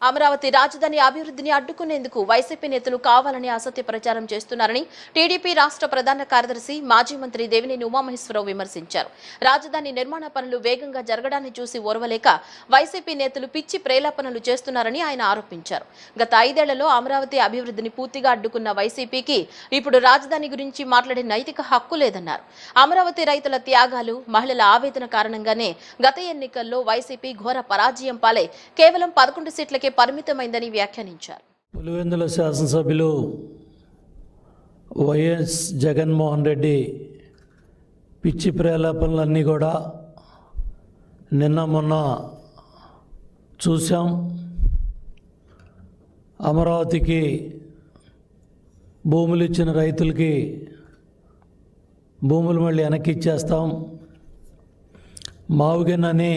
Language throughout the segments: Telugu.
అమరావతి రాజధాని అభివృద్ధిని అడ్డుకునేందుకు వైసీపీ నేతలు కావాలని అసత్య ప్రచారం చేస్తున్నారని టీడీపీ రాష్ట్ర ప్రధాన కార్యదర్శి మాజీ మంత్రి దేవినేని ఉమామహేశ్వరరావు విమర్శించారు. రాజధాని నిర్మాణ పనులు వేగంగా జరగడాన్ని చూసి ఓర్వలేక వైసీపీ నేతలు పిచ్చి ప్రేలాపనలు చేస్తున్నారని ఆయన ఆరోపించారు. గత 5 ఏళ్లలో అమరావతి అభివృద్ధిని పూర్తిగా అడ్డుకున్న వైసీపీకి ఇప్పుడు రాజధాని గురించి మాట్లాడే నైతిక హక్కు లేదన్నారు. అమరావతి రైతుల త్యాగాలు, మహిళల ఆవేదన కారణంగానే గత ఎన్నికల్లో వైసీపీ ఘోర పరాజయం పాలై కేవలం 11 సీట్లకే పరిమితమైందని వ్యాఖ్యానించారు. పులివెందుల శాసనసభ్యులు వైఎస్ జగన్మోహన్ రెడ్డి పిచ్చి ప్రేలాపనలన్నీ కూడా నిన్న మొన్న చూసాం. అమరావతికి భూములు ఇచ్చిన రైతులకి భూములు మళ్ళీ వెనక్కి ఇచ్చేస్తాం, మావుగినని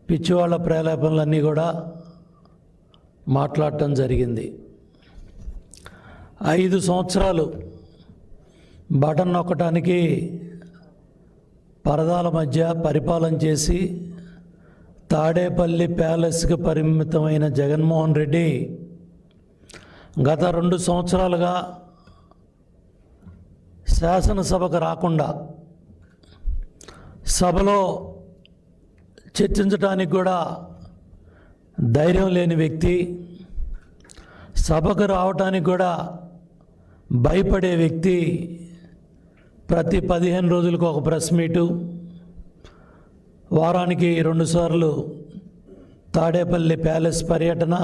పిచ్చివాళ్ల ప్రేలాపనలన్నీ కూడా మాట్లాడటం జరిగింది. 5 సంవత్సరాలు బటన్ నొక్కటానికి పరదాల మధ్య పరిపాలన చేసి తాడేపల్లి ప్యాలెస్కి పరిమితమైన జగన్మోహన్ రెడ్డి గత 2 సంవత్సరాలుగా శాసనసభకు రాకుండా, సభలో చర్చించడానికి కూడా ధైర్యం లేని వ్యక్తి, సభకు రావటానికి కూడా భయపడే వ్యక్తి ప్రతి 15 రోజులకు ఒక ప్రెస్ మీటు, వారానికి 2 సార్లు తాడేపల్లి ప్యాలెస్ పర్యటన,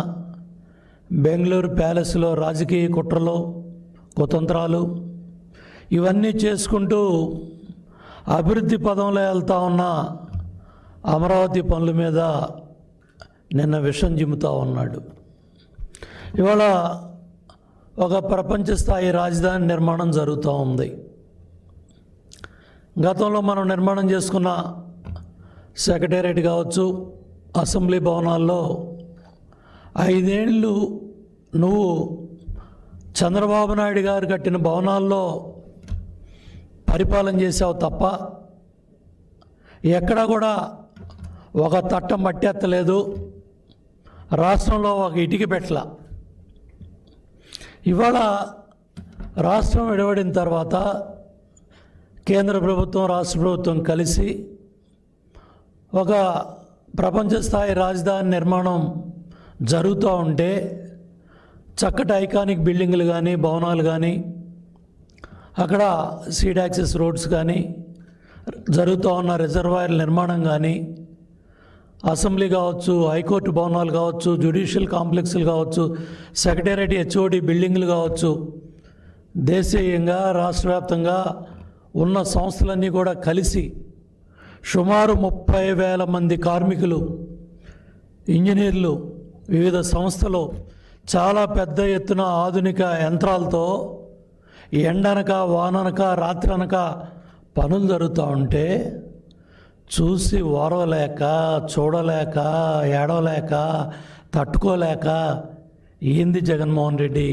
బెంగళూరు ప్యాలెస్లో రాజకీయ కుట్రలు, కుతంత్రాలు ఇవన్నీ చేసుకుంటూ అభివృద్ధి పదంలో వెళ్తూ ఉన్న అమరావతి పనుల మీద నిన్న విషం జిమ్ముతూ ఉన్నాడు. ఇవాళ ఒక ప్రపంచ స్థాయి రాజధాని నిర్మాణం జరుగుతూ ఉంది. గతంలో మనం నిర్మాణం చేసుకున్న సెక్రటేరియట్ కావచ్చు, అసెంబ్లీ భవనాల్లో 5 ఏళ్ళు నువ్వు చంద్రబాబు నాయుడు గారు కట్టిన భవనాల్లో పరిపాలన చేసావు తప్ప ఎక్కడా కూడా ఒక తట్ట మట్టి ఎత్తలేదు, రాష్ట్రంలో ఒక ఇటుక పెట్టల. ఇవాళ రాష్ట్రం విడవడిన తర్వాత కేంద్ర ప్రభుత్వం, రాష్ట్ర ప్రభుత్వం కలిసి ఒక ప్రపంచ స్థాయి రాజధాని నిర్మాణం జరుగుతూ ఉంటే చక్కటి ఐకానిక్ బిల్డింగులు కానీ, భవనాలు కానీ, అక్కడ సీడ్ యాక్సెస్ రోడ్స్ కానీ, జరుగుతూ ఉన్న రిజర్వాయర్ నిర్మాణం కానీ, అసెంబ్లీ కావచ్చు, హైకోర్టు భవనాలు కావచ్చు, జ్యుడిషియల్ కాంప్లెక్స్లు కావచ్చు, సెక్రటేరియట్ హెచ్ఓడి బిల్డింగ్లు కావచ్చు, దేశీయంగా రాష్ట్ర వ్యాప్తంగా ఉన్న సంస్థలన్నీ కూడా కలిసి సుమారు 30,000 మంది కార్మికులు, ఇంజనీర్లు, వివిధ సంస్థలు చాలా పెద్ద ఎత్తున ఆధునిక యంత్రాలతో ఎండనక, వాననక, రాత్రి అనక పనులు జరుగుతూ ఉంటే చూసి ఓరవలేక, చూడలేక, ఏడవలేక, తట్టుకోలేక ఏంది జగన్మోహన్ రెడ్డి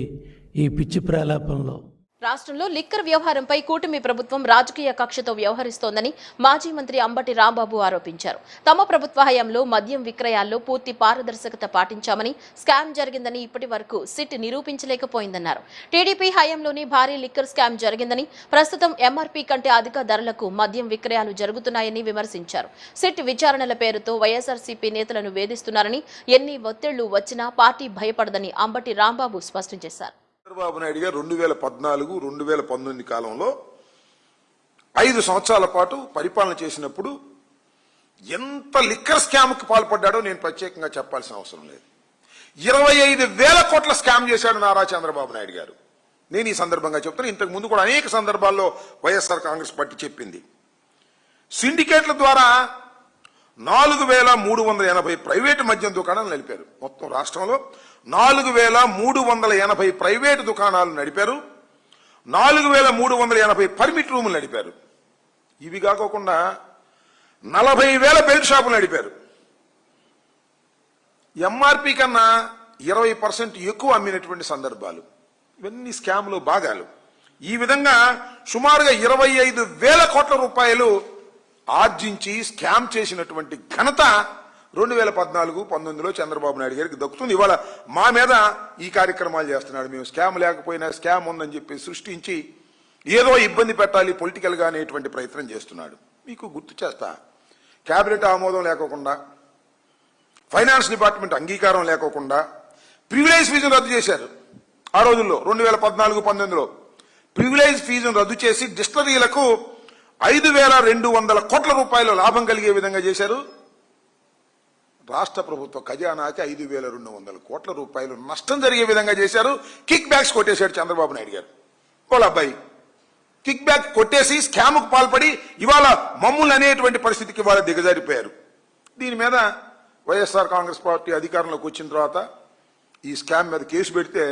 ఈ పిచ్చి ప్రేలాపనలో? రాష్ట్రంలో లిక్కర్ వ్యవహారంపై కూటమి ప్రభుత్వం రాజకీయ కక్షతో వ్యవహరిస్తోందని మాజీ మంత్రి అంబటి రాంబాబు ఆరోపించారు. తమ ప్రభుత్వ హయాంలో మద్యం విక్రయాల్లో పూర్తి పారదర్శకత పాటించామని, స్కామ్ జరిగిందని ఇప్పటి వరకు సిట్ నిరూపించలేకపోయిందన్నారు. టీడీపీ హయాంలోని భారీ లిక్కర్ స్కామ్ జరిగిందని, ప్రస్తుతం ఎంఆర్పీ కంటే అధిక ధరలకు మద్యం విక్రయాలు జరుగుతున్నాయని విమర్శించారు. సిట్ విచారణల పేరుతో వైఎస్ఆర్సీపీ నేతలను వేధిస్తున్నారని, ఎన్ని ఒత్తిళ్లు వచ్చినా పార్టీ భయపడదని అంబటి రాంబాబు స్పష్టం చేశారు. చంద్రబాబు నాయుడు గారు 2014, 2019 కాలంలో 5 సంవత్సరాల పాటు పరిపాలన చేసినప్పుడు ఎంత లిక్కర్ స్కామ్కి పాల్పడ్డాడో నేను ప్రత్యేకంగా చెప్పాల్సిన అవసరం లేదు. 25,000 కోట్ల స్కామ్ చేశాడు నారా చంద్రబాబు నాయుడు గారు. నేను ఈ సందర్భంగా చెప్తాను. ఇంతకు ముందు కూడా అనేక సందర్భాల్లో వైఎస్ఆర్ కాంగ్రెస్ పార్టీ చెప్పింది. సిండికేట్ల ద్వారా 4,380 ప్రైవేటు మద్యం దుకాణాలు నడిపారు. మొత్తం రాష్ట్రంలో 4,380 ప్రైవేటు దుకాణాలు నడిపారు. 4,380 పర్మిట్ రూములు నడిపారు. ఇవి కాకుండా 40,000 బెల్ట్ షాపులు నడిపారు. ఎంఆర్పీ కన్నా 20% ఎక్కువ అమ్మినటువంటి సందర్భాలు. ఇవన్నీ స్కామ్లు, భాగాలు. ఈ విధంగా సుమారుగా 25,000 కోట్ల రూపాయలు ఆర్జించి స్కామ్ చేసినటువంటి ఘనత 2014-19లో చంద్రబాబు నాయుడు గారికి దక్కుతుంది. ఇవాళ మా మీద ఈ కార్యక్రమాలు చేస్తున్నాడు. మేము స్కామ్ లేకపోయినా స్కామ్ ఉందని చెప్పి సృష్టించి ఏదో ఇబ్బంది పెట్టాలి పొలిటికల్గా అనేటువంటి ప్రయత్నం చేస్తున్నాడు. మీకు గుర్తు చేస్తా, కేబినెట్ ఆమోదం లేకోకుండా, ఫైనాన్స్ డిపార్ట్మెంట్ అంగీకారం లేకోకుండా ప్రివిలేజ్ ఫీజును రద్దు చేశారు. ఆ రోజుల్లో 2014-19లో ప్రివిలేజ్ ఫీజును రద్దు చేసి డిస్టిలరీలకు 5,200 కోట్ల రూపాయల లాభం కలిగే విధంగా చేశారు. రాష్ట్ర ప్రభుత్వ ఖజానాకి 5,200 కోట్ల రూపాయలు నష్టం జరిగే విధంగా చేశారు. కిక్ బ్యాక్స్ కొట్టేశాడు చంద్రబాబు నాయుడు గారు. వాళ్ళ అబ్బాయి కిక్ బ్యాక్ కొట్టేసి స్కామ్కు పాల్పడి ఇవాళ మమ్ములు అనేటువంటి పరిస్థితికి ఇవాళ దిగజారిపోయారు. దీని మీద వైఎస్ఆర్ కాంగ్రెస్ పార్టీ అధికారంలోకి వచ్చిన తర్వాత ఈ స్కామ్ మీద కేసు పెడితే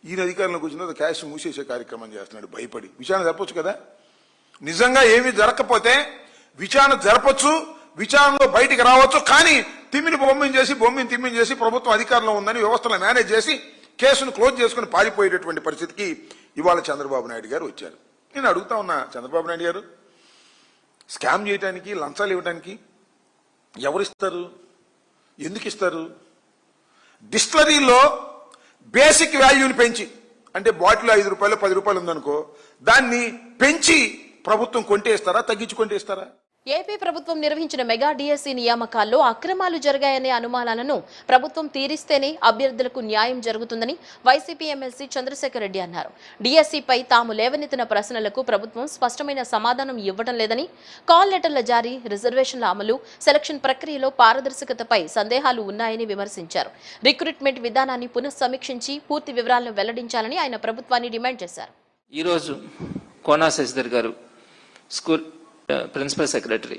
ఈయన అధికారంలోకి వచ్చిన తర్వాత క్యాష్ మూసేసే కార్యక్రమం చేస్తున్నాడు భయపడి. విచారణ జరపచ్చు కదా, నిజంగా ఏమీ జరగకపోతే విచారణ జరపచ్చు, విచారణలో బయటికి రావచ్చు. కానీ బొమ్మిని తిమ్మిని చేసి ప్రభుత్వం అధికారంలో ఉందని వ్యవస్థను మేనేజ్ చేసి కేసును క్లోజ్ చేసుకుని పారిపోయేటటువంటి పరిస్థితికి ఇవాళ చంద్రబాబు నాయుడు గారు వచ్చారు. నేను అడుగుతా ఉన్నా, చంద్రబాబు నాయుడు గారు స్కామ్ చేయడానికి, లంచాలు ఇవ్వడానికి ఎవరిస్తారు, ఎందుకు ఇస్తారు? డిస్టిలరీలో బేసిక్ వాల్యూని పెంచి, అంటే బాటిల్ 5 రూపాయలు 10 రూపాయలు ఉందనుకో, దాన్ని పెంచి ప్రభుత్వం కొంటేస్తారా, తగ్గించి కొంటేస్తారా? ఏపీ ప్రభుత్వం నిర్వహించిన మెగా డిఎస్సి నియామకాల్లో అక్రమాలు జరిగాయనే అనుమానాలను ప్రభుత్వం తీరిస్తేనే అభ్యర్థులకు న్యాయం జరుగుతుందని వైసీపీ ఎమ్మెల్సీ చంద్రశేఖర్ రెడ్డి అన్నారు. డిఎస్సిపై తాము లేవనెత్తిన ప్రశ్నలకు ప్రభుత్వం స్పష్టమైన సమాధానం ఇవ్వడం లేదని, కాల్ లెటర్ల జారీ, రిజర్వేషన్ల అమలు, సెలక్షన్ ప్రక్రియలో పారదర్శకతపై సందేహాలు ఉన్నాయని విమర్శించారు. రిక్రూట్మెంట్ విధానాన్ని పునఃసమీక్షించి పూర్తి వివరాలను వెల్లడించాలని ఆయన ప్రభుత్వాన్ని డిమాండ్ చేశారు. ఈరోజు కోనా శశిధర్ గారు స్కూల్ ప్రిన్సిపల్ సెక్రటరీ,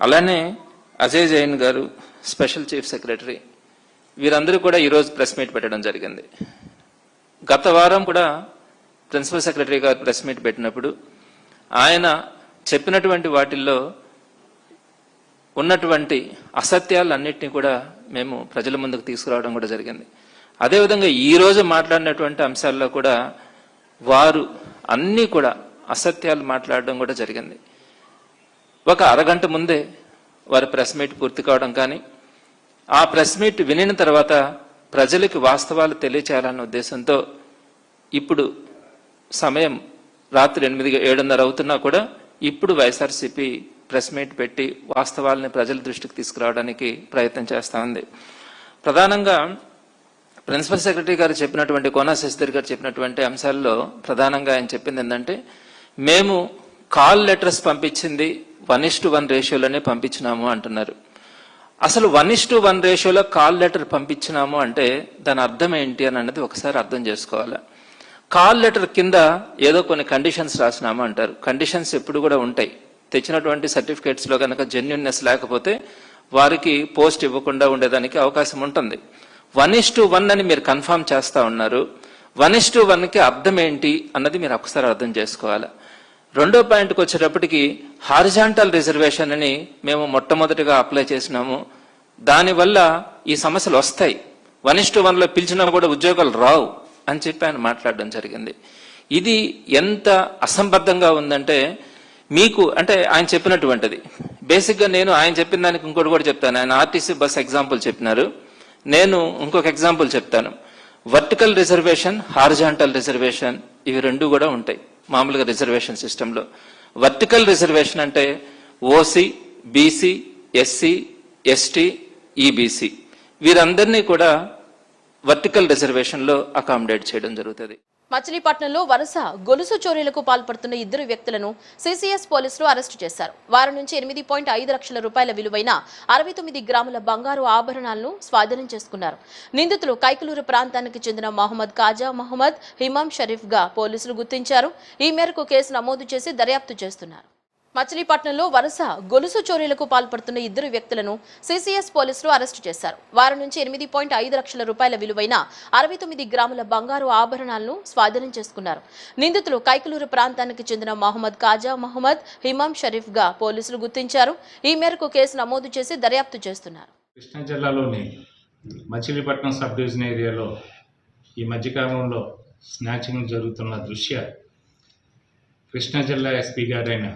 అలానే అజయ్ జైన్ గారు స్పెషల్ చీఫ్ సెక్రటరీ, వీరందరూ కూడా ఈరోజు ప్రెస్ మీట్ పెట్టడం జరిగింది. గత వారం కూడా ప్రిన్సిపల్ సెక్రటరీ గారు ప్రెస్ మీట్ పెట్టినప్పుడు ఆయన చెప్పినటువంటి వాటిల్లో ఉన్నటువంటి అసత్యాలన్నింటినీ కూడా మేము ప్రజల ముందుకు తీసుకురావడం కూడా జరిగింది. అదేవిధంగా ఈరోజు మాట్లాడినటువంటి అంశాల్లో కూడా వారు అన్నీ కూడా అసత్యాలు మాట్లాడడం కూడా జరిగింది. ఒక అరగంట ముందే వారి ప్రెస్ మీట్ పూర్తి కావడం కానీ, ఆ ప్రెస్ మీట్ వినిన తర్వాత ప్రజలకి వాస్తవాలు తెలియచేయాలన్న ఉద్దేశంతో ఇప్పుడు సమయం రాత్రి 7:30 అవుతున్నా కూడా ఇప్పుడు వైఎస్ఆర్సీపీ ప్రెస్ మీట్ పెట్టి వాస్తవాలని ప్రజల దృష్టికి తీసుకురావడానికి ప్రయత్నం చేస్తా ఉంది. ప్రధానంగా ప్రిన్సిపల్ సెక్రటరీ గారు చెప్పినటువంటి, కోనా శశిధర్ గారు చెప్పినటువంటి అంశాల్లో ప్రధానంగా ఆయన చెప్పింది ఏంటంటే, మేము కాల్ లెటర్స్ పంపించింది 1:1 రేషియోలోనే పంపించినాము అంటున్నారు. అసలు 1:1 రేషియోలో కాల్ లెటర్ పంపించినాము అంటే దాని అర్థం ఏంటి అని అన్నది ఒకసారి అర్థం చేసుకోవాలి. కాల్ లెటర్ కింద ఏదో కొన్ని కండిషన్స్ రాసినాము అంటారు. కండిషన్స్ ఎప్పుడు కూడా ఉంటాయి. తెచ్చినటువంటి సర్టిఫికేట్స్లో కనుక జెన్యున్నెస్ లేకపోతే వారికి పోస్ట్ ఇవ్వకుండా ఉండేదానికి అవకాశం ఉంటుంది. 1:1 అని మీరు కన్ఫర్మ్ చేస్తా ఉన్నారు. 1:1కి అర్థం ఏంటి అన్నది మీరు ఒకసారి అర్థం చేసుకోవాలి. రెండో పాయింట్కి వచ్చేటప్పటికి హారిజాంటల్ రిజర్వేషన్ అని మేము మొట్టమొదటిగా అప్లై చేసినాము. దానివల్ల ఈ సమస్యలు వస్తాయి, 1:1లో పిలిచినా కూడా ఉద్యోగాలు రావు అని చెప్పి ఆయన మాట్లాడడం జరిగింది. ఇది ఎంత అసంబద్ధంగా ఉందంటే, మీకు అంటే ఆయన చెప్పినటువంటిది బేసిక్గా ఆయన చెప్పిన దానికి ఇంకోటి కూడా చెప్తాను. ఆయన ఆర్టీసీ బస్ ఎగ్జాంపుల్ చెప్పినారు, నేను ఇంకొక ఎగ్జాంపుల్ చెప్తాను. వర్టికల్ రిజర్వేషన్, హారిజాంటల్ రిజర్వేషన్, ఇవి రెండు కూడా ఉంటాయి మామూలుగా రిజర్వేషన్ సిస్టంలో. వర్టికల్ రిజర్వేషన్ అంటే OC, BC, SC, ST, EBC వీరందరినీ కూడా వర్టికల్ రిజర్వేషన్లో అకామిడేట్ చేయడం జరుగుతుంది. మచిలీపట్నంలో వరుస గొలుసు చోరీలకు పాల్పడుతున్న 2 వ్యక్తులను సీసీఎస్ పోలీసులు అరెస్టు చేశారు. వారి నుంచి 8.5 లక్షల రూపాయల విలువైన 69 గ్రాముల బంగారు ఆభరణాలను స్వాధీనం చేసుకున్నారు. నిందితులు కైకలూరు ప్రాంతానికి చెందిన మహమ్మద్ కాజా మహమ్మద్, హిమాం షరీఫ్ గా పోలీసులు గుర్తించారు. ఈ మేరకు కేసు నమోదు చేసి దర్యాప్తు చేస్తున్నారు. మచిలీపట్నంలో వరుస గొలుసు చోరీలకు పాల్పడుతున్న 2 వ్యక్తులను సీసీఎస్ పోలీసులు అరెస్టు చేశారు. వారి నుంచి 8.5 లక్షల రూపాయల విలువైన 69 గ్రాముల బంగారు ఆభరణాలను స్వాధీనం చేసుకున్నారు. నిందితులు కైకలూరు ప్రాంతానికి చెందిన మహమ్మద్ కాజా మహమ్మద్, హిమాం షరీఫ్ గా పోలీసులు గుర్తించారు. ఈ మేరకు కేసు నమోదు చేసి దర్యాప్తు చేస్తున్నారు. కృష్ణా జిల్లాలోని మచిలీపట్నం సబ్ డివిజన్ ఏరియాలో ఈ మధ్యకాలంలో స్నాచింగ్ జరుగుతున్న దృశ్య కృష్ణా జిల్లా ఎస్పీ గారైన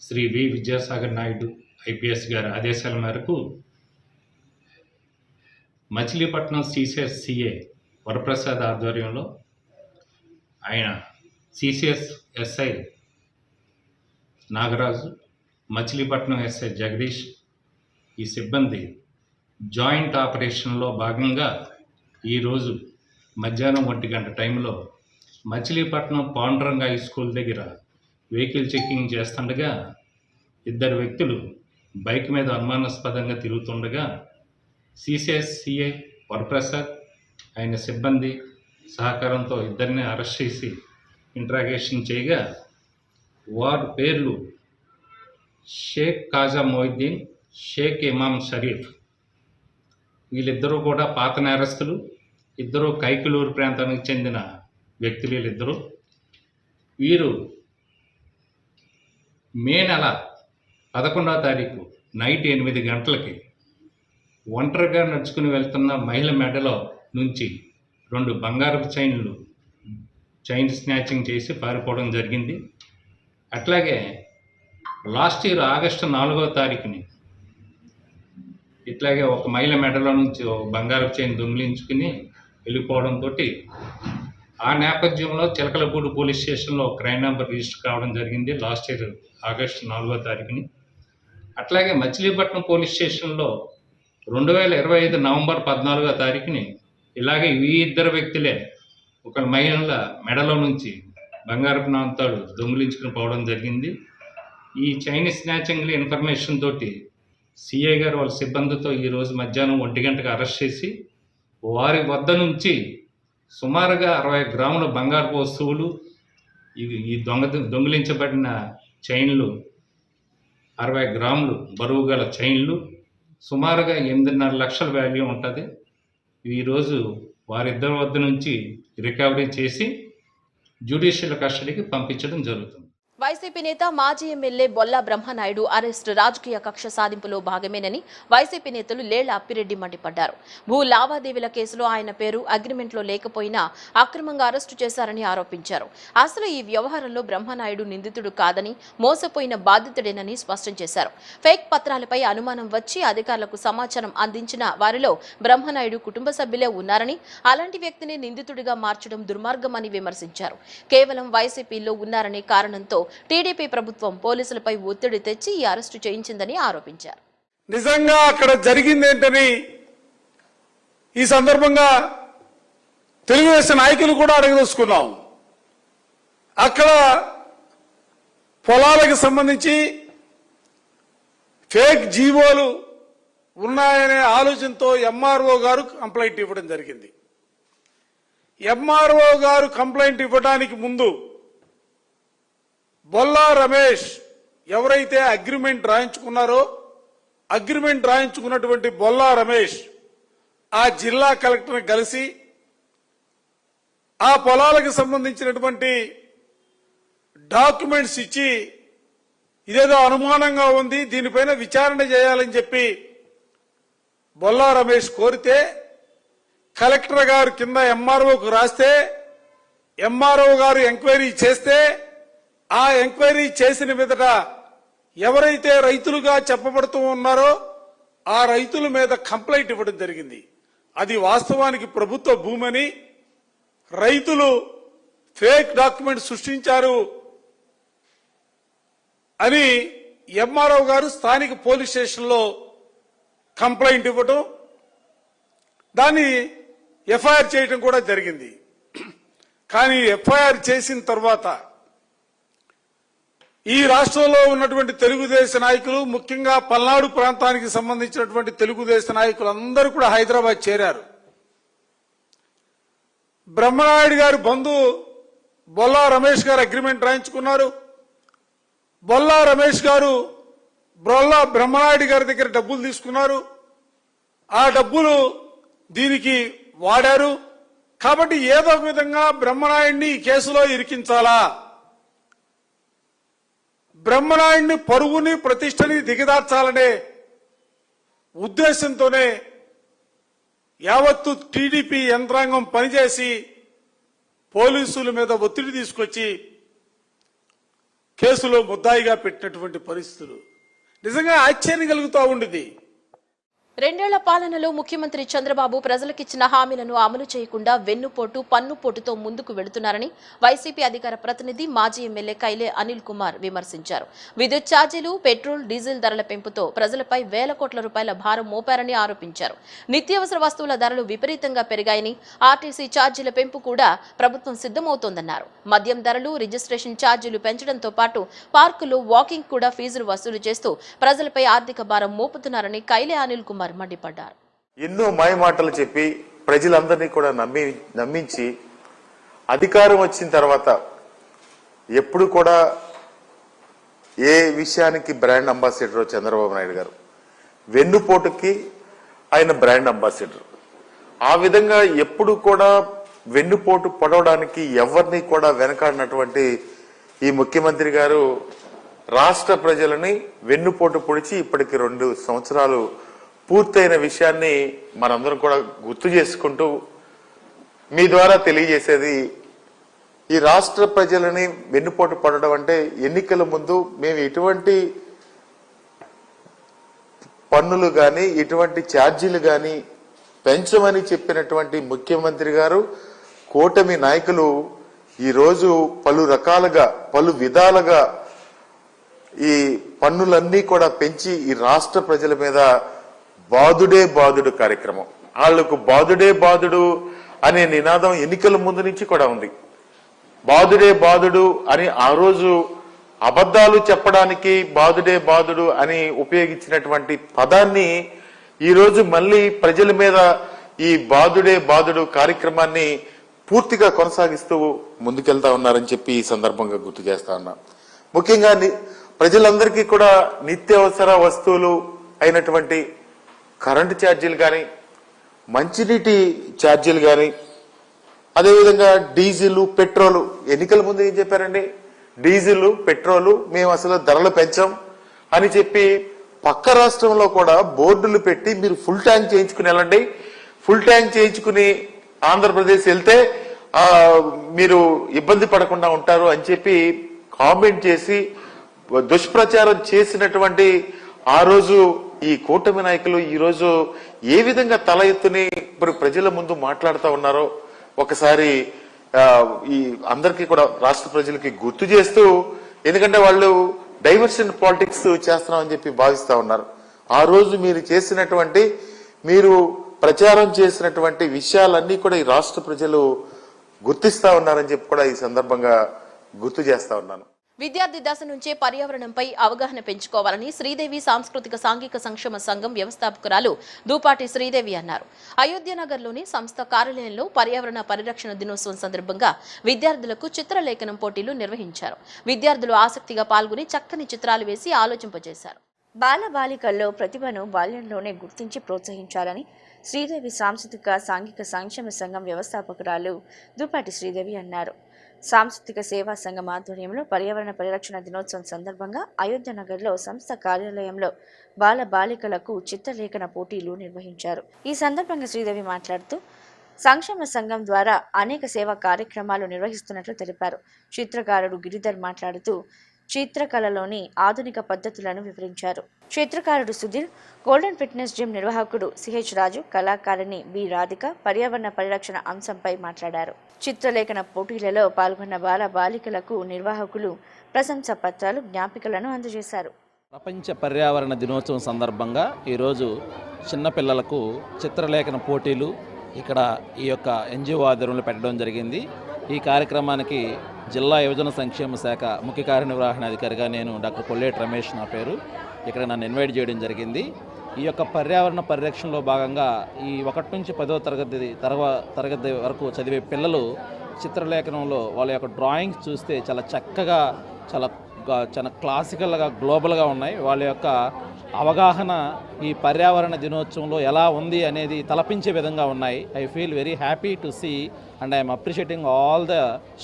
శ్రీ వి విద్యాసాగర్ నాయుడు ఐపీఎస్ గారి ఆదేశాల మేరకు మచిలీపట్నం సిసిఎస్ సిఏ వరప్రసాద్ ఆధ్వర్యంలో ఆయన CCS SI Nagaraju, Machilipatnam SI Jagadish ఈ సిబ్బంది జాయింట్ ఆపరేషన్లో భాగంగా ఈరోజు మధ్యాహ్నం 1 గంట టైంలో మచిలీపట్నం పాండురంగ హై స్కూల్ దగ్గర వెహికల్ చెకింగ్ చేస్తుండగా 2 వ్యక్తులు బైక్ మీద అనుమానాస్పదంగా తిరుగుతుండగా సిసిఎస్ సిఐ వరప్రసాద్ ఆయన సిబ్బంది సహకారంతో 2 అరెస్ట్ చేసి ఇంట్రాగేషన్ చేయగా వారి పేర్లు షేక్ కాజా మొయిద్దీన్, షేక్ ఇమాం షరీఫ్. వీళ్ళిద్దరూ కూడా పాత నేరస్తులు. ఇద్దరు కైకలూరు ప్రాంతానికి చెందిన వ్యక్తులు వీళ్ళిద్దరూ. వీరు మే నెల 11వ తారీఖు నైట్ 8 గంటలకి ఒంటరిగా నడుచుకుని వెళ్తున్న మహిళ మెడలో నుంచి 2 బంగారపు చైన్ స్నాచింగ్ చేసి పారిపోవడం జరిగింది. అట్లాగే లాస్ట్ ఇయర్ ఆగస్టు 4వ తారీఖుని ఇట్లాగే ఒక మహిళ మెడలో నుంచి ఒక బంగారపు చైన్ దొంగిలించుకుని వెళ్ళిపోవడంతో ఆ నేపథ్యంలో చిలకలపూడి పోలీస్ స్టేషన్లో క్రైమ్ నెంబర్ రిజిస్టర్ కావడం జరిగింది లాస్ట్ ఇయర్ ఆగస్టు 4వ తారీఖుని. అట్లాగే మచిలీపట్నం పోలీస్ స్టేషన్లో 2025 నవంబర్ 14వ తారీఖుని ఇలాగే ఈ 2 వ్యక్తులే ఒక మహిళ మెడలో నుంచి బంగారపు నాంతాడు దొంగిలించుకుని పోవడం జరిగింది. ఈ చైన్ స్నాచింగ్ ఇన్ఫర్మేషన్ తోటి సిఐ గారు వాళ్ళ సిబ్బందితో ఈరోజు మధ్యాహ్నం 1 గంటకు అరెస్ట్ చేసి వారి వద్ద నుంచి సుమారుగా 60 గ్రాముల బంగారపు వస్తువులు, ఈ దొంగిలించబడిన చైన్లు 60 గ్రాములు బరువు గల చైన్లు, సుమారుగా 8.5 లక్షల వాల్యూ ఉంటుంది. ఈరోజు వారిద్దరి వద్ద నుంచి రికవరీ చేసి జ్యుడిషియల్ కస్టడీకి పంపించడం జరుగుతుంది. వైసీపీ నేత మాజీ ఎమ్మెల్యే బొల్లా బ్రహ్మనాయుడు అరెస్ట్ రాజకీయ కక్ష సాధింపులో భాగమేనని వైసీపీ నేతలు లేళ్ల అప్పిరెడ్డి మండిపడ్డారు. భూ లావాదేవీల కేసులో ఆయన పేరు అగ్రిమెంట్లో లేకపోయినా అక్రమంగా అరెస్టు చేశారని ఆరోపించారు. అసలు ఈ వ్యవహారంలో బ్రహ్మనాయుడు నిందితుడు కాదని, మోసపోయిన బాధితుడేనని స్పష్టం చేశారు. ఫేక్ పత్రాలపై అనుమానం వచ్చి అధికారులకు సమాచారం అందించిన వారిలో బ్రహ్మనాయుడు కుటుంబ సభ్యులే ఉన్నారని, అలాంటి వ్యక్తిని నిందితుడిగా మార్చడం దుర్మార్గమని విమర్శించారు. కేవలం వైసీపీలో ఉన్నారనే కారణంతో టీడీపీ ప్రభుత్వం పోలీసులపై ఒత్తిడి తెచ్చి ఈ అరెస్టు చేయించిందని ఆరోపించారు. నిజంగా అక్కడ జరిగింది ఏంటని ఈ సందర్భంగా తెలుగుదేశం నాయకులు కూడా అడగదలుచుకున్నాం. అక్కడ పొలాలకు సంబంధించి ఫేక్ జీవోలు ఉన్నాయనే ఆలోచనతో ఎంఆర్ఓ గారు కంప్లైంట్ ఇవ్వడం జరిగింది. ఎంఆర్ఓ గారు కంప్లైంట్ ఇవ్వడానికి ముందు బొల్లా రమేష్ ఎవరైతే అగ్రిమెంట్ రాయించుకున్నారో, అగ్రిమెంట్ రాయించుకున్నటువంటి బొల్లా రమేష్ ఆ జిల్లా కలెక్టర్ని కలిసి ఆ పొలాలకు సంబంధించినటువంటి డాక్యుమెంట్స్ ఇచ్చి ఇదేదో అనుమానంగా ఉంది, దీనిపైన విచారణ చేయాలని చెప్పి బొల్లా రమేష్ కోరితే కలెక్టర్ గారు కింద ఎంఆర్ఓకు రాస్తే ఎంఆర్ఓ గారు ఎంక్వైరీ చేస్తే ఆ ఎంక్వైరీ చేసిన మీదట ఎవరైతే రైతులుగా చెప్పబడుతూ ఉన్నారో ఆ రైతుల మీద కంప్లైంట్ ఇవ్వడం జరిగింది. అది వాస్తవానికి ప్రభుత్వ భూమని, రైతులు ఫేక్ డాక్యుమెంట్ సృష్టించారు అని ఎంఆర్ఓ గారు స్థానిక పోలీస్ స్టేషన్లో కంప్లైంట్ ఇవ్వడం, దాన్ని ఎఫ్ఐఆర్ చేయడం కూడా జరిగింది. కానీ ఎఫ్ఐఆర్ చేసిన తర్వాత ఈ రాష్ట్రంలో ఉన్నటువంటి తెలుగుదేశం నాయకులు, ముఖ్యంగా పల్నాడు ప్రాంతానికి సంబంధించినటువంటి తెలుగుదేశం నాయకులు అందరూ కూడా హైదరాబాద్ చేరారు. బ్రహ్మనాయుడు గారి బంధువు బొల్లా రమేష్ గారు అగ్రిమెంట్ రాయించుకున్నారు. బొల్లా రమేష్ గారు బ్రహ్మనాయుడు గారి దగ్గర డబ్బులు తీసుకున్నారు. ఆ డబ్బులు దీనికి వాడారు. కాబట్టి ఏదో ఒక విధంగా బ్రహ్మనాయుడిని ఈ కేసులో ఇరికించాలా, బ్రహ్మనాయుడిని పరువుని ప్రతిష్టని దిగదార్చాలనే ఉద్దేశంతోనే యావత్తు టీడీపీ యంత్రాంగం పనిచేసి పోలీసుల మీద ఒత్తిడి తీసుకొచ్చి కేసులో ముద్దాయిగా పెట్టినటువంటి పరిస్థితులు. నిజంగా ఆశ్చర్యం కలుగుతూ ఉండేది. రెండేళ్ల పాలనలో ముఖ్యమంత్రి చంద్రబాబు ప్రజలకిచ్చిన హామీలను అమలు చేయకుండా వెన్నుపోటు పన్నుపోటుతో ముందుకు వెళుతున్నారని వైసీపీ అధికార ప్రతినిధి మాజీ ఎమ్మెల్యే కైలే అనిల్ కుమార్ విమర్శించారు. విద్యుత్ ఛార్జీలు, పెట్రోల్, డీజిల్ ధరల పెంపుతో ప్రజలపై వేల కోట్ల రూపాయల భారం మోపారని ఆరోపించారు. నిత్యావసర వస్తువుల ధరలు విపరీతంగా పెరిగాయని, ఆర్టీసీ ఛార్జీల పెంపు కూడా ప్రభుత్వం సిద్ధమవుతోందన్నారు. మద్యం ధరలు, రిజిస్ట్రేషన్ ఛార్జీలు పెంచడంతో పాటు పార్కులు, వాకింగ్ కూడా ఫీజులు వసూలు చేస్తూ ప్రజలపై ఆర్థిక భారం మోపుతున్నారని కైలే అనిల్ కుమార్ మండిపడ్డారు. ఎన్నో మాయమాటలు చెప్పి ప్రజలందరినీ కూడా నమ్మించి అధికారం వచ్చిన తర్వాత ఎప్పుడు కూడా ఏ విషయానికి బ్రాండ్ అంబాసిడర్ చంద్రబాబు నాయుడు గారు, వెన్నుపోటుకి ఆయన బ్రాండ్ అంబాసిడర్. ఆ విధంగా ఎప్పుడు కూడా వెన్నుపోటు పడవడానికి ఎవరిని కూడా వెనకాడినటువంటి ఈ ముఖ్యమంత్రి గారు రాష్ట్ర ప్రజలని వెన్నుపోటు పొడిచి ఇప్పటికి 2 సంవత్సరాలు పూర్తయిన విషయాన్ని మనందరం కూడా గుర్తు చేసుకుంటూ మీ ద్వారా తెలియజేసేది, ఈ రాష్ట్ర ప్రజలని వెన్నుపోటు పడడం అంటే ఎన్నికల ముందు మేము ఎటువంటి పన్నులు కానీ ఎటువంటి ఛార్జీలు కానీ పెంచమని చెప్పినటువంటి ముఖ్యమంత్రి గారు, కూటమి నాయకులు ఈరోజు పలు రకాలుగా పలు విధాలుగా ఈ పన్నులన్నీ కూడా పెంచి ఈ రాష్ట్ర ప్రజల మీద బాదుడే బాదుడు కార్యక్రమం, వాళ్లకు బాదుడే బాదుడు అనే నినాదం ఎన్నికల ముందు నుంచి కూడా ఉంది. బాదుడే బాదుడు అని ఆ రోజు అబద్ధాలు చెప్పడానికి బాదుడే బాదుడు అని ఉపయోగించినటువంటి పదాన్ని ఈరోజు మళ్ళీ ప్రజల మీద ఈ బాదుడే బాదుడు కార్యక్రమాన్ని పూర్తిగా కొనసాగిస్తూ ముందుకెళ్తా ఉన్నారని చెప్పి ఈ సందర్భంగా గుర్తు చేస్తా ఉన్నా. ముఖ్యంగా ప్రజలందరికీ కూడా నిత్యావసర వస్తువులు అయినటువంటి కరెంటు ఛార్జీలు కానీ, మంచినీటి ఛార్జీలు కానీ, అదేవిధంగా డీజిల్, పెట్రోలు, ఎన్నికల ముందు ఏం చెప్పారండి, డీజిల్, పెట్రోలు మేము అసలు ధరలు పెంచాం అని చెప్పి పక్క రాష్ట్రంలో కూడా బోర్డులు పెట్టి మీరు ఫుల్ ట్యాంక్ చేయించుకుని వెళ్ళండి, ఫుల్ ట్యాంక్ చేయించుకుని ఆంధ్రప్రదేశ్ వెళ్తే మీరు ఇబ్బంది పడకుండా ఉంటారు అని చెప్పి కామెంట్ చేసి దుష్ప్రచారం చేసినటువంటి ఆ రోజు ఈ కూటమి నాయకులు ఈ రోజు ఏ విధంగా తల ఎత్తుని ఇప్పుడు ప్రజల ముందు మాట్లాడుతూ ఉన్నారో ఒకసారి ఈ అందరికీ కూడా రాష్ట్ర ప్రజలకి గుర్తు చేస్తూ, ఎందుకంటే వాళ్ళు డైవర్షన్ పాలిటిక్స్ చేస్తున్నామని చెప్పి భావిస్తా ఉన్నారు. ఆ రోజు మీరు ప్రచారం చేసినటువంటి విషయాలన్నీ కూడా ఈ రాష్ట్ర ప్రజలు గుర్తిస్తా ఉన్నారని చెప్పి కూడా ఈ సందర్భంగా గుర్తు చేస్తా ఉన్నాను. విద్యార్థి దశ నుంచే పర్యావరణంపై అవగాహన పెంచుకోవాలని శ్రీదేవి సాంస్కృతిక సాంఘిక సంక్షేమ సంఘం వ్యవస్థాపకురాలు దూపాటి శ్రీదేవి అన్నారు. అయోధ్యనగర్లోని సంస్థ కార్యాలయంలో పర్యావరణ పరిరక్షణ దినోత్సవం సందర్భంగా విద్యార్థులకు చిత్రలేఖనం పోటీలు నిర్వహించారు. విద్యార్థులు ఆసక్తిగా పాల్గొని చక్కని చిత్రాలు వేసి ఆలోచింపజేశారు. బాలబాలికల్లో ప్రతిభను బాల్యంలోనే గుర్తించి ప్రోత్సహించాలని శ్రీదేవి సాంస్కృతిక సాంఘిక సంక్షేమ సంఘం వ్యవస్థాపకురాలు దూపాటి శ్రీదేవి అన్నారు. సాంస్కృతిక సేవా సంఘం ఆధ్వర్యంలో పర్యావరణ పరిరక్షణ దినోత్సవం సందర్భంగా అయోధ్యనగర్లో సంస్థ కార్యాలయంలో బాలబాలికలకు చిత్రలేఖన పోటీలు నిర్వహించారు. ఈ సందర్భంగా శ్రీదేవి మాట్లాడుతూ సంక్షేమ సంఘం ద్వారా అనేక సేవా కార్యక్రమాలు నిర్వహిస్తున్నట్లు తెలిపారు. చిత్రకారుడు గిరిధర్ మాట్లాడుతూ చిత్రకళలోని ఆధునిక పద్ధతులను వివరించారు. చిత్రకారుడు సుధీర్, గోల్డెన్ ఫిట్నెస్ జిమ్ నిర్వాహకుడు సిహెచ్ రాజు, కళాకారిణి బి రాధిక పర్యావరణ పరిరక్షణ అంశంపై మాట్లాడారు. చిత్రలేఖన పోటీలలో పాల్గొన్న బాల బాలికలకు నిర్వాహకులు ప్రశంసా పత్రాలు, జ్ఞాపికలను అందజేశారు. ప్రపంచ పర్యావరణ దినోత్సవం సందర్భంగా ఈరోజు చిన్నపిల్లలకు చిత్రలేఖన పోటీలు ఇక్కడ ఈ యొక్క ఎన్జిఓ ఆధ్వర్యంలో పెట్టడం జరిగింది. ఈ కార్యక్రమానికి జిల్లా యువజన సంక్షేమ శాఖ ముఖ్య కార్యనిర్వహణాధికారిగా నేను డాక్టర్ కొల్లేటి రమేష్ నా పేరు, ఇక్కడ నన్ను ఇన్వైట్ చేయడం జరిగింది. ఈ యొక్క పర్యావరణ పరిరక్షణలో భాగంగా ఈ 1 నుంచి 10వ తరగతి వరకు చదివే పిల్లలు చిత్రలేఖనంలో వాళ్ళ యొక్క డ్రాయింగ్స్ చూస్తే చాలా చక్కగా చాలా క్లాసికల్గా గ్లోబల్గా ఉన్నాయి. వాళ్ళ యొక్క అవగాహన ఈ పర్యావరణ దినోత్సవంలో ఎలా ఉంది అనేది తలపించే విధంగా ఉన్నాయి. I feel very happy to see and I'm appreciating all the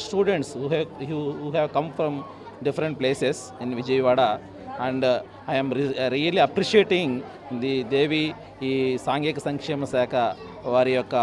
students who have come from different places in Vijayawada and I'm really appreciating the Devi ఈ సాంఘిక సంక్షేమ శాఖ వారి యొక్క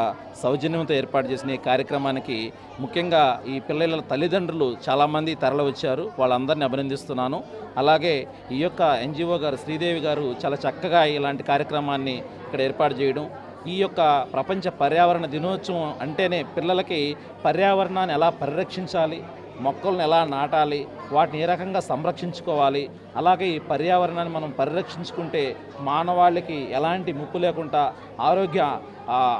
సౌజన్యంతో ఏర్పాటు చేసిన ఈ కార్యక్రమానికి ముఖ్యంగా ఈ పిల్లల తల్లిదండ్రులు చాలామంది తరలి వచ్చారు. వాళ్ళందరినీ అభినందిస్తున్నాను. అలాగే ఈ యొక్క ఎన్జిఓ గారు శ్రీదేవి గారు చాలా చక్కగా ఇలాంటి కార్యక్రమాన్ని ఇక్కడ ఏర్పాటు చేయడం, ఈ యొక్క ప్రపంచ పర్యావరణ దినోత్సవం అంటేనే పిల్లలకి పర్యావరణాన్ని ఎలా పరిరక్షించాలి, మొక్కలను ఎలా నాటాలి, వాటిని ఏ రకంగా సంరక్షించుకోవాలి, అలాగే ఈ పర్యావరణాన్ని మనం పరిరక్షించుకుంటే మానవాళికి ఎలాంటి ముప్పు లేకుండా ఆరోగ్య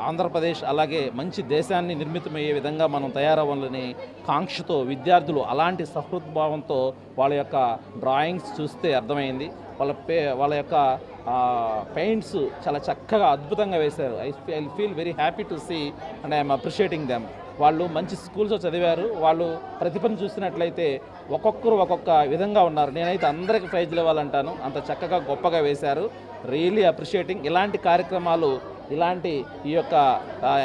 ఆంధ్రప్రదేశ్ అలాగే మంచి దేశాన్ని నిర్మితమయ్యే విధంగా మనం తయారవ్వాలని కాంక్షతో విద్యార్థులు అలాంటి సహృద్భావంతో వాళ్ళ యొక్క డ్రాయింగ్స్ చూస్తే అర్థమైంది. వాళ్ళ యొక్క పెయింట్స్ చాలా చక్కగా అద్భుతంగా వేశారు. I feel very happy to see and I'm appreciating them. వాళ్ళు మంచి స్కూల్స్లో చదివారు. వాళ్ళు ప్రతిభను చూసినట్లయితే ఒక్కొక్కరు ఒక్కొక్క విధంగా ఉన్నారు. నేనైతే అందరికీ ప్రైజ్లు ఇవ్వాలంటాను. అంత చక్కగా గొప్పగా వేశారు. Really appreciating. ఇలాంటి కార్యక్రమాలు ఇలాంటి ఈ యొక్క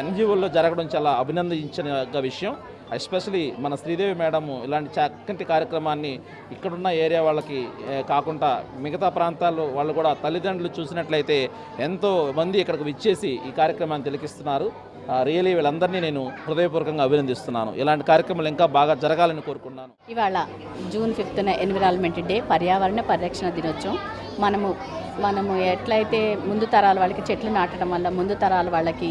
ఎన్జిఓల్లో జరగడం చాలా అభినందించిన విషయం. ఎస్పెషలీ మన శ్రీదేవి మేడం ఇలాంటి చక్కటి కార్యక్రమాన్ని ఇక్కడున్న ఏరియా వాళ్ళకి కాకుండా మిగతా ప్రాంతాల్లో వాళ్ళు కూడా తల్లిదండ్రులు చూసినట్లయితే ఎంతో మంది ఇక్కడికి విచ్చేసి ఈ కార్యక్రమాన్ని తిలకిస్తున్నారు. రియలీ వీళ్ళందరినీ నేను హృదయపూర్వకంగా అభినందిస్తున్నాను. ఇలాంటి కార్యక్రమాలు ఇంకా బాగా జరగాలని కోరుకున్నాను. ఇవాళ జూన్ 5న ఎన్విరాన్మెంట్ డే, పర్యావరణ పరిరక్షణ దినోత్సవం. మనము ఎట్లయితే ముందు తరాల వాళ్ళకి చెట్లు నాటడం వల్ల ముందు తరాల వాళ్ళకి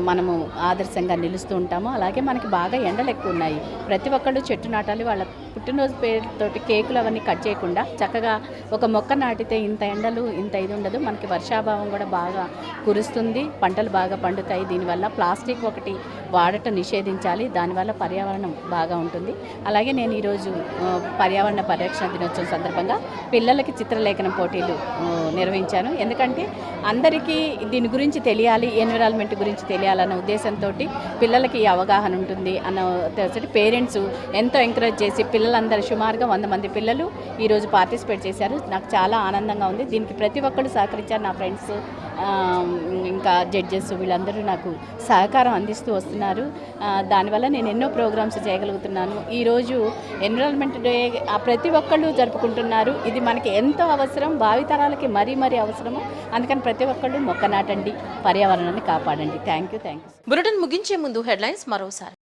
మనము ఆదర్శంగా నిలుస్తూ ఉంటామో, అలాగే మనకి బాగా ఎండలు ఎక్కువ ఉన్నాయి. ప్రతి ఒక్కళ్ళు చెట్టు నాటాలి. వాళ్ళ పుట్టినరోజు పేరుతోటి కేకులు అవన్నీ కట్ చేయకుండా చక్కగా ఒక మొక్క నాటితే ఇంత ఎండలు ఇంత ఇది ఉండదు. మనకి వర్షాభావం కూడా బాగా కురుస్తుంది, పంటలు బాగా పండుతాయి. దీనివల్ల ప్లాస్టిక్ ఒకటి వాడటం నిషేధించాలి. దానివల్ల పర్యావరణం బాగా ఉంటుంది. అలాగే నేను ఈరోజు పర్యావరణ పరిరక్షణ దినోత్సవం సందర్భంగా పిల్లలకి చిత్రలేఖనం పోటీలు నిర్వహించాను. ఎందుకంటే అందరికీ దీని గురించి తెలియాలి, ఎన్విరాన్మెంట్ గురించి తెలియాలన్న ఉద్దేశంతో పిల్లలకి ఈ అవగాహన ఉంటుంది అన్న తెలిసి పేరెంట్స్ ఎంతో ఎంకరేజ్ చేసి పిల్లలందరూ సుమారుగా 100 మంది పిల్లలు ఈరోజు పార్టిసిపేట్ చేశారు. నాకు చాలా ఆనందంగా ఉంది. దీనికి ప్రతి ఒక్కరు సహకరించారు. నా ఫ్రెండ్స్, ఇంకా జడ్జెస్ వీళ్ళందరూ నాకు సహకారం అందిస్తూ వస్తున్నారు. దానివల్ల నేను ఎన్నో ప్రోగ్రామ్స్ చేయగలుగుతున్నాను. ఈరోజు ఎన్విరాన్మెంట్ డే ప్రతి ఒక్కళ్ళు జరుపుకుంటున్నారు. ఇది మనకి ఎంతో అవసరం, భావితరాలకి మరీ అవసరము. అందుకని ప్రతి ఒక్కళ్ళు మొక్క నాటండి, పర్యావరణాన్ని కాపాడండి. Thank you. బులెటిన్ ముగించే ముందు హెడ్లైన్స్ మరోసారి.